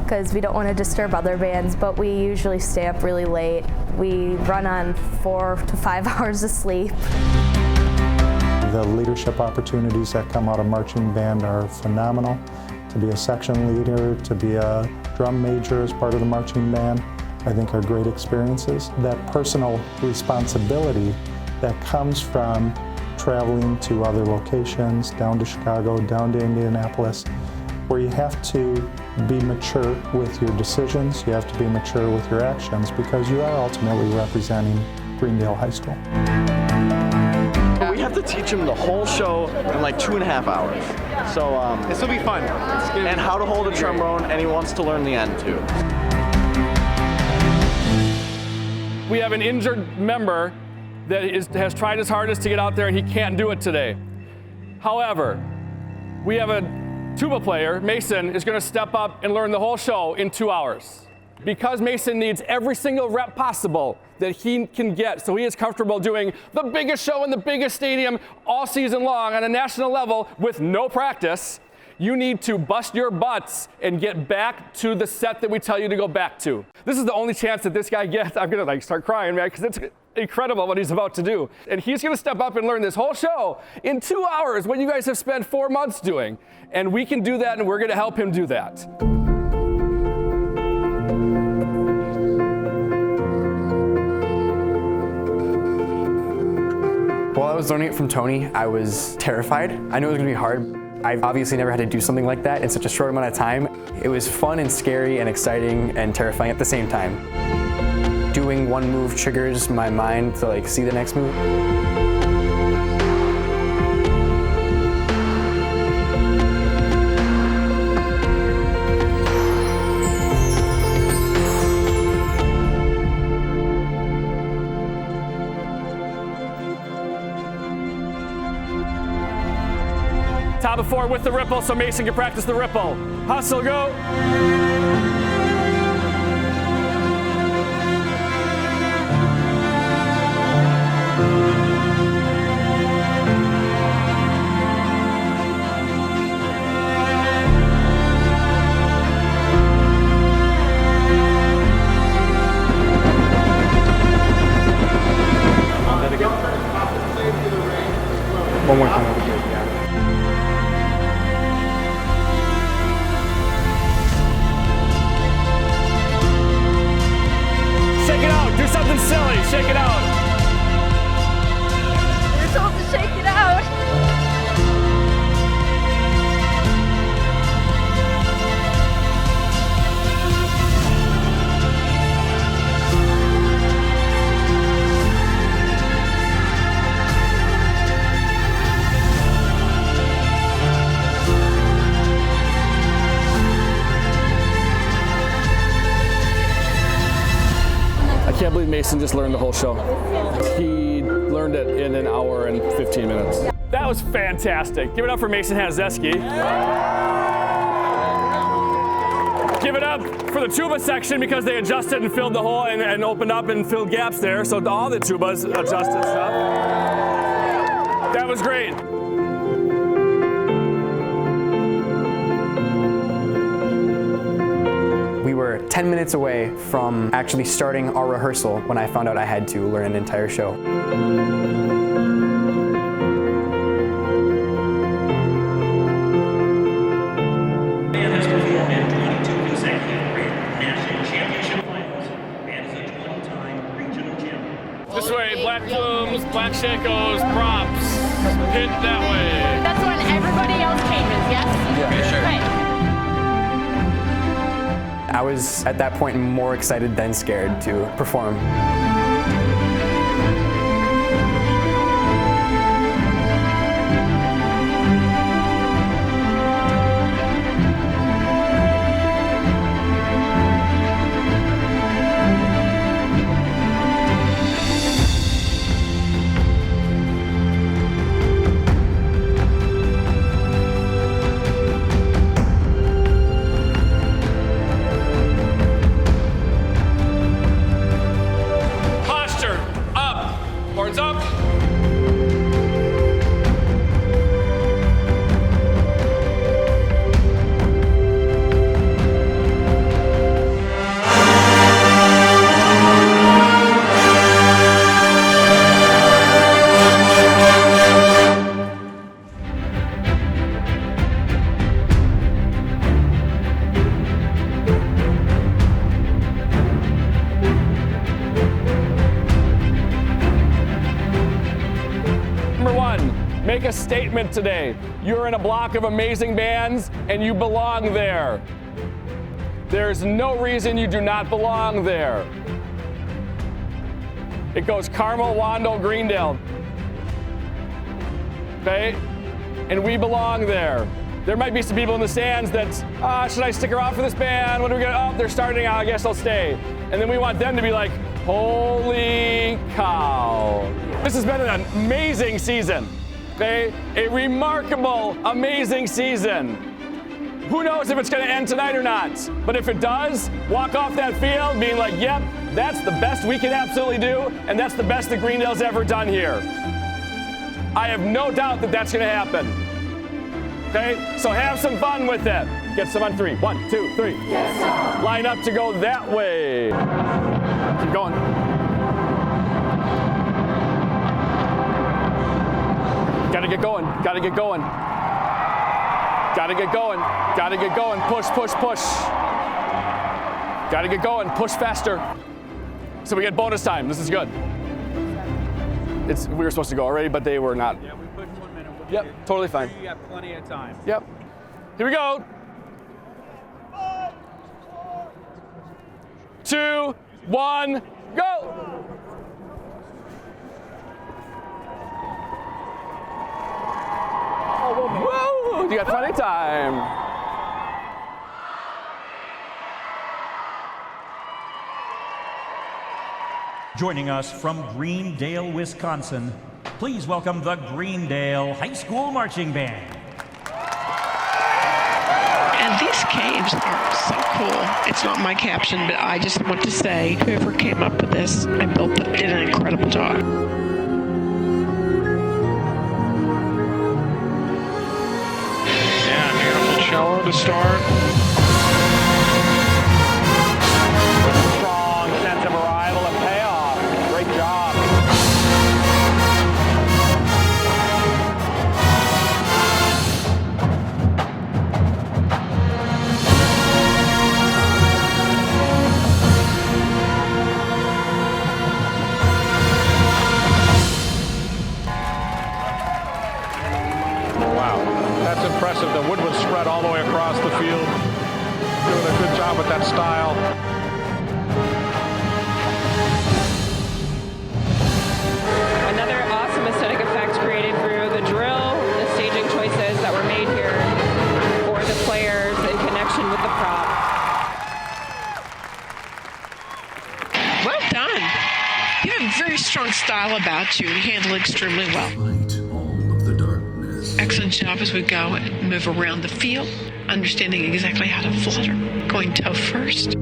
because we don't want to disturb other bands, but we usually stay up really late. We run on 4 to 5 hours of sleep. The leadership opportunities that come out of marching band are phenomenal. To be a section leader, to be a drum major as part of the marching band, I think are great experiences. That personal responsibility that comes from traveling to other locations, down to Chicago, down to Indianapolis, where you have to be mature with your decisions, you have to be mature with your actions, because you are ultimately representing Greendale High School. We have to teach him the whole show in like 2.5 hours. So this will be fun. And how to hold a trombone, and he wants to learn the end too. We have an injured member that has tried his hardest to get out there and he can't do it today. However, we have a tuba player, Mason, is going to step up and learn the whole show in 2 hours. Because Mason needs every single rep possible that he can get, so he is comfortable doing the biggest show in the biggest stadium all season long on a national level with no practice, you need to bust your butts and get back to the set that we tell you to go back to. This is the only chance that this guy gets. I'm gonna start crying, man, because it's incredible what he's about to do. And he's gonna step up and learn this whole show in 2 hours, what you guys have spent 4 months doing. And we can do that, and we're gonna help him do that. While I was learning it from Tony, I was terrified. I knew it was gonna be hard. I've obviously never had to do something like that in such a short amount of time. It was fun and scary and exciting and terrifying at the same time. Doing one move triggers my mind to see the next move. Top of 4 with the ripple, so Mason can practice the ripple. Hustle, go. One more time. Shake it out, do something silly, shake it out. We're told to shake it out. I can't believe Mason just learned the whole show. He learned it in an hour and 15 minutes. That was fantastic. Give it up for Mason Hazeski. Give it up for the tuba section because they adjusted and filled the hole and opened up and filled gaps there. So all the tubas adjusted stuff. That was great. We were 10 minutes away from actually starting our rehearsal when I found out I had to learn an entire show. Band has performed in 22 consecutive national championship finals and is a 20-time regional champion. This way, black plumes, black shakos, props. Hit that way. That's when everybody else changes, yes? Yeah, sure. Right. I was at that point more excited than scared to perform. statement today. You're in a block of amazing bands and you belong there. There's no reason you do not belong there. It goes Carmel, Wando, Greendale. Okay? And we belong there. There might be some people in the stands that, should I stick around for this band? What are we gonna, they're starting out, I guess I'll stay. And then we want them to be like, holy cow. This has been an amazing season, okay? A remarkable, amazing season. Who knows if it's gonna end tonight or not? But if it does, walk off that field being like, yep, that's the best we can absolutely do, and that's the best that Greendale's ever done here. I have no doubt that that's gonna happen. Okay, so have some fun with it. Get some on 3. 1, 2, 3. Yes, line up to go that way. Keep going. Gotta get going. Gotta get going. Gotta get going. Gotta get going. Push, push, push. Gotta get going. Push faster. So we get bonus time. This is good. We were supposed to go already, but they were not. Yeah, we pushed 1 minute. Yep, totally fine. You got plenty of time. Yep. Here we go. 2, 1, go. Woo! You got plenty of time. Joining us from Greendale, Wisconsin, please welcome the Greendale High School Marching Band. And these caves are so cool. It's not my caption, but I just want to say whoever came up with this and built it did an incredible job. Yeah, beautiful cello to start. With a strong sense of arrival and payoff. Great job. Wow, that's impressive. The wood was spread all the way across the field. Doing a good job with that style. Another awesome aesthetic effect created through the drill, the staging choices that were made here for the players in connection with the prop. Well done. You have a very strong style about you and you handle it extremely well. Excellent job as we go and move around the field, understanding exactly how to flutter, going toe first.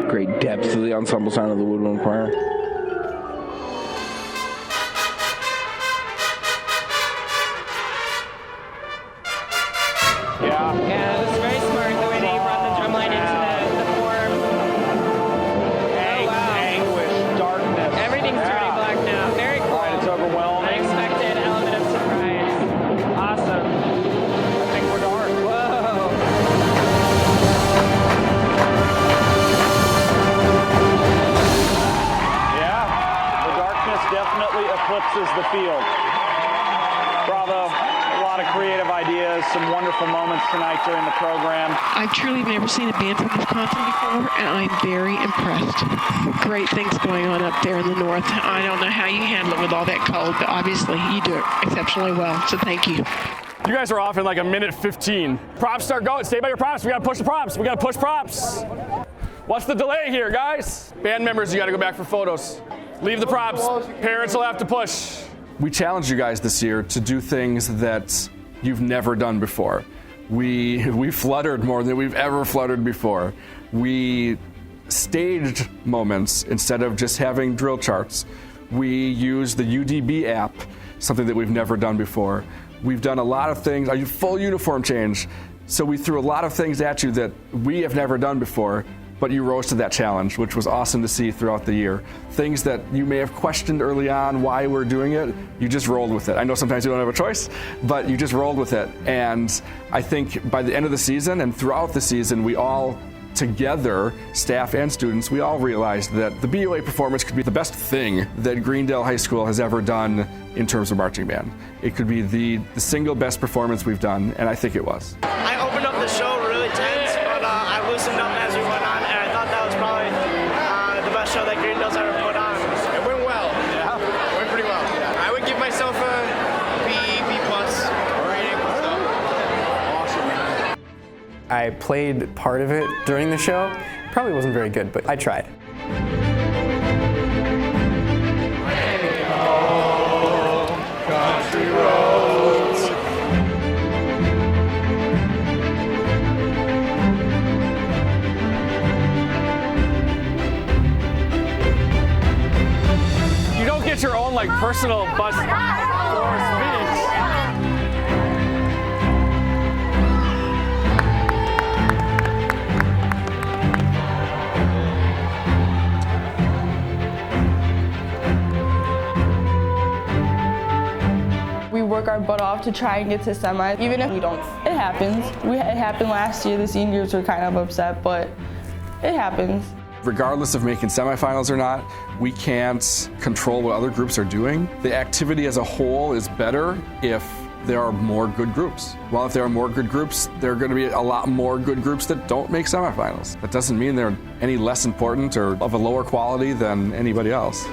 Great depth to the ensemble sound of the woodwind choir. Yeah, it's very smart the way that you brought the drum line into the form. Oh, wow. Anguish, darkness. Everything's turning black now. Very cool. All right, it's overwhelming. Unexpected element of surprise. Awesome. I think we're dark. Whoa. Yeah, the darkness definitely eclipses the field. Bravo. A lot of creative ideas, some wonderful moments tonight during the program. I've truly never seen a band from Wisconsin before, and I'm very impressed. Great things going on up there in the north. I don't know how you handle it with all that cold, but obviously you do it exceptionally well, so thank you. You guys are off in like a minute 15. Props start going. Stay by your props. We gotta push the props. We gotta push props. What's the delay here, guys? Band members, you gotta go back for photos. Leave the props. Parents will have to push. We challenged you guys this year to do things that you've never done before. We fluttered more than we've ever fluttered before. We staged moments instead of just having drill charts. We used the UDB app, something that we've never done before. We've done a lot of things, a full uniform change. So we threw a lot of things at you that we have never done before, but you rose to that challenge, which was awesome to see throughout the year. Things that you may have questioned early on why we're doing it, you just rolled with it. I know sometimes you don't have a choice, but you just rolled with it. And I think by the end of the season and throughout the season, we all together, staff and students, we all realized that the BOA performance could be the best thing that Greendale High School has ever done in terms of marching band. It could be the single best performance we've done, and I think it was. I opened up the show really tense, but I loosened up as we went on, and I thought that was probably the best show that Greendale's ever put on. It went well. Yeah. It went pretty well. Yeah. I would give myself a B plus or an A plus. Awesome. I played part of it during the show. Probably wasn't very good, but I tried. Country roads. You don't get your own like personal bus or speech. We work our butt off to try and get to semi, even if we don't. It happens. It happened last year. The seniors were kind of upset, but it happens. Regardless of making semifinals or not, we can't control what other groups are doing. The activity as a whole is better if there are more good groups. Well, if there are more good groups, there are going to be a lot more good groups that don't make semifinals. That doesn't mean they're any less important or of a lower quality than anybody else.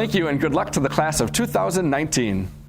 Thank you and good luck to the class of 2019.